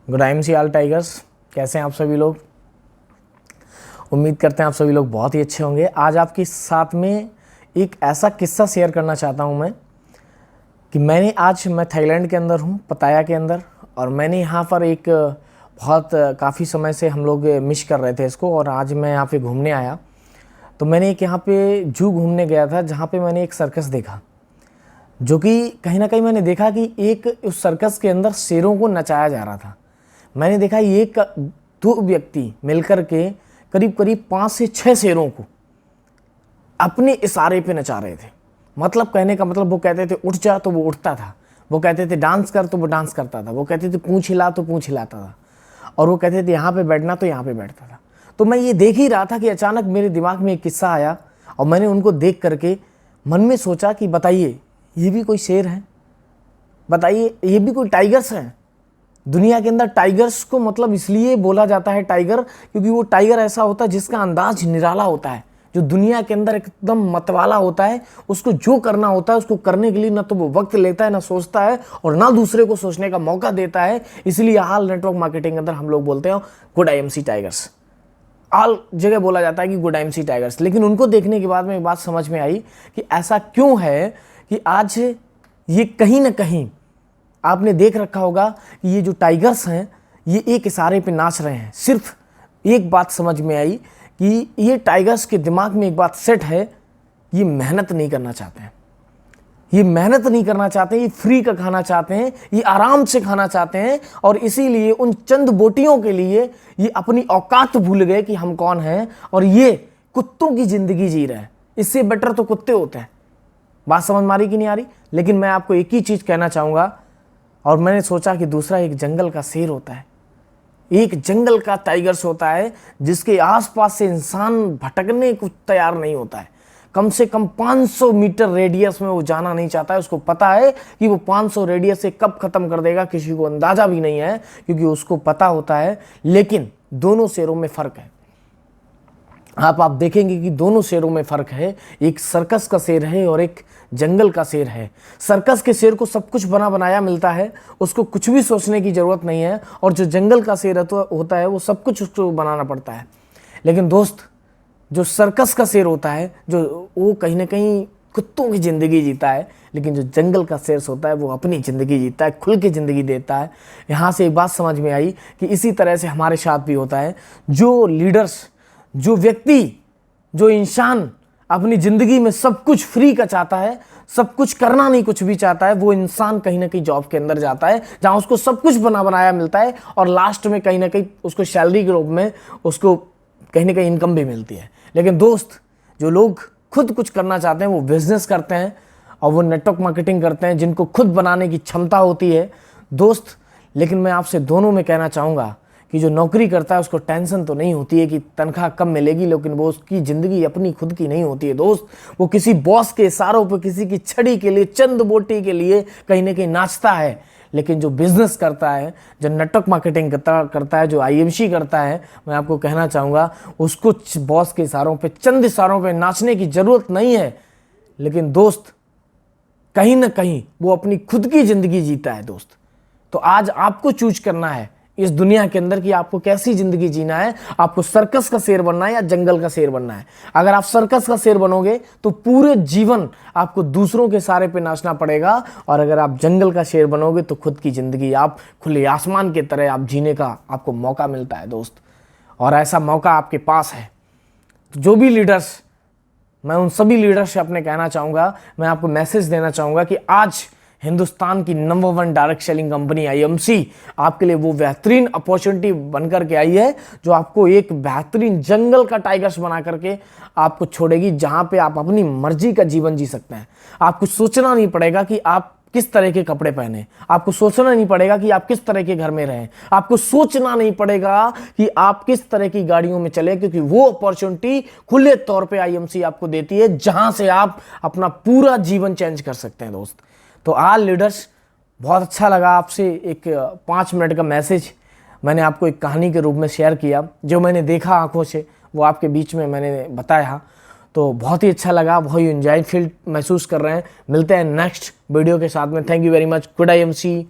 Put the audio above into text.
Good time see all tigers. कैसे हैं आप सभी लोग? उम्मीद करते हैं आप सभी लोग बहुत ही अच्छे होंगे। आज आपके साथ में एक ऐसा किस्सा शेयर करना चाहता हूं मैं कि मैं थाईलैंड के अंदर हूं, पताया के अंदर, और मैंने यहाँ पर एक बहुत काफ़ी समय से हम लोग मिस कर रहे थे इसको, और आज मैं यहाँ पे घूमने आया। तो मैंने एक यहाँ पे जू घूमने गया था जहाँ पे मैंने एक सर्कस देखा, जो कि कहीं ना कहीं मैंने देखा कि एक उस सर्कस के अंदर शेरों को नचाया जा रहा था। मैंने देखा एक दो व्यक्ति मिलकर के करीब करीब 5 से 6 शेरों को अपने इशारे पे नचा रहे थे। मतलब कहने का मतलब, वो कहते थे उठ जा तो वो उठता था, वो कहते थे डांस कर तो वो डांस करता था, वो कहते थे पूंछ हिला तो पूंछ हिलाता था, और वो कहते थे यहाँ पे बैठना तो यहाँ पे बैठता था। तो मैं ये देख ही रहा था कि अचानक मेरे दिमाग में एक किस्सा आया, और मैंने उनको देख करके मन में सोचा कि बताइए, ये भी कोई शेर है? बताइए, ये भी कोई टाइगर्स हैं? दुनिया के अंदर टाइगर्स को मतलब इसलिए बोला जाता है टाइगर, क्योंकि वो टाइगर ऐसा होता है जिसका अंदाज निराला होता है, जो दुनिया के अंदर एकदम मतवाला होता है। उसको जो करना होता है उसको करने के लिए ना तो वो वक्त लेता है, ना सोचता है, और ना दूसरे को सोचने का मौका देता है। इसलिए हाल नेटवर्क मार्केटिंग के अंदर हम लोग बोलते हैं गुड आईएमसी टाइगर्स। ऑल जगह बोला जाता है कि गुड आईएमसी टाइगर्स। लेकिन उनको देखने के बाद में एक बात समझ में आई कि ऐसा क्यों है कि आज ये कहीं ना कहीं आपने देख रखा होगा कि ये जो टाइगर्स हैं ये एक इशारे पे नाच रहे हैं। सिर्फ एक बात समझ में आई कि ये टाइगर्स के दिमाग में एक बात सेट है, ये मेहनत नहीं करना चाहते हैं, ये मेहनत नहीं करना चाहते, ये फ्री का खाना चाहते हैं, ये आराम से खाना चाहते हैं, और इसीलिए उन चंद बोटियों के लिए ये अपनी औकात भूल गए कि हम कौन हैं, और ये कुत्तों की जिंदगी जी रहे हैं। इससे बेटर तो कुत्ते होते हैं। बात समझ में आ रही कि नहीं आ रही? लेकिन मैं आपको एक ही चीज कहना चाहूंगा, और मैंने सोचा कि दूसरा एक जंगल का शेर होता है, एक जंगल का टाइगर्स होता है जिसके आसपास से इंसान भटकने को तैयार नहीं होता है। कम से कम 500 मीटर रेडियस में वो जाना नहीं चाहता है। उसको पता है कि वो 500 रेडियस से कब खत्म कर देगा, किसी को अंदाजा भी नहीं है, क्योंकि उसको पता होता है। लेकिन दोनों शेरों में फर्क है। आप देखेंगे कि दोनों शेरों में फर्क है। एक सर्कस का शेर है और एक जंगल का शेर है। सर्कस के शेर को सब कुछ बना बनाया मिलता है, उसको कुछ भी सोचने की जरूरत नहीं है, और जो जंगल का शेर होता है वो सब कुछ उसको बनाना पड़ता है। लेकिन दोस्त, जो सर्कस का शेर होता है, जो वो कहीं ना कहीं कुत्तों की जिंदगी जीता है, लेकिन जो जंगल का शेर होता है वो अपनी ज़िंदगी जीता है, खुल के ज़िंदगी देता है। यहाँ से एक बात समझ में आई कि इसी तरह से हमारे साथ भी होता है। जो लीडर्स, जो व्यक्ति, जो इंसान अपनी ज़िंदगी में सब कुछ फ्री का चाहता है, सब कुछ करना नहीं कुछ भी चाहता है, वो इंसान कहीं ना कहीं जॉब के अंदर जाता है जहाँ उसको सब कुछ बना बनाया मिलता है, और लास्ट में कहीं ना कहीं उसको सैलरी के रूप में उसको कहीं ना कहीं इनकम भी मिलती है। लेकिन दोस्त, जो लोग खुद कुछ करना चाहते हैं वो बिजनेस करते हैं, और वो नेटवर्क मार्केटिंग करते हैं, जिनको खुद बनाने की क्षमता होती है दोस्त। लेकिन मैं आपसे दोनों में कहना चाहूँगा कि जो नौकरी करता है उसको टेंशन तो नहीं होती है कि तनख्वाह कब मिलेगी, लेकिन वो उसकी ज़िंदगी अपनी खुद की नहीं होती है दोस्त। वो किसी बॉस के इशारों पर, किसी की छड़ी के लिए, चंद बोटी के लिए कहीं ना कहीं नाचता है। लेकिन जो बिजनेस करता है, जो नेटवर्क मार्केटिंग करता है, जो आईएमसी करता है, मैं आपको कहना चाहूँगा उसको बॉस के इशारों पे, चंद इशारों पे नाचने की ज़रूरत नहीं है। लेकिन दोस्त, कहीं ना कहीं वो अपनी खुद की ज़िंदगी जीता है दोस्त। तो आज आपको चूज करना है इस दुनिया के अंदर कि आपको कैसी जिंदगी जीना है। आपको सर्कस का शेर बनना है या जंगल का शेर बनना है? अगर आप सर्कस का शेर बनोगे तो पूरे जीवन आपको दूसरों के सहारे पे नाचना पड़ेगा, और अगर आप जंगल का शेर बनोगे तो खुद की जिंदगी आप खुले आसमान की तरह आप जीने का आपको मौका मिलता है दोस्त। और ऐसा मौका आपके पास है। तो जो भी लीडर्स, मैं उन सभी लीडर्स से अपने कहना चाहूँगा, मैं आपको मैसेज देना चाहूँगा कि आज हिंदुस्तान की number 1 direct selling company IMC आपके लिए वो बेहतरीन अपॉर्चुनिटी बनकर के आई है, जो आपको एक बेहतरीन जंगल का टाइगर्स बना करके आपको छोड़ेगी, जहां पे आप अपनी मर्जी का जीवन जी सकते हैं। आपको सोचना नहीं पड़ेगा कि आप किस तरह के कपड़े पहने, आपको सोचना नहीं पड़ेगा कि आप किस तरह के घर में रहें, आपको सोचना नहीं पड़ेगा कि आप किस तरह की गाड़ियों में चले, क्योंकि वो अपॉर्चुनिटी खुले तौर पे आईएमसी आपको देती है, जहां से आप अपना पूरा जीवन चेंज कर सकते हैं दोस्त। तो ऑल लीडर्स, बहुत अच्छा लगा आपसे एक 5 मिनट का मैसेज मैंने आपको एक कहानी के रूप में शेयर किया। जो मैंने देखा आंखों से वो आपके बीच में मैंने बताया, तो बहुत ही अच्छा लगा, बहुत ही एंजॉय फील महसूस कर रहे हैं। मिलते हैं नेक्स्ट वीडियो के साथ में। Thank you very much. Good IMC.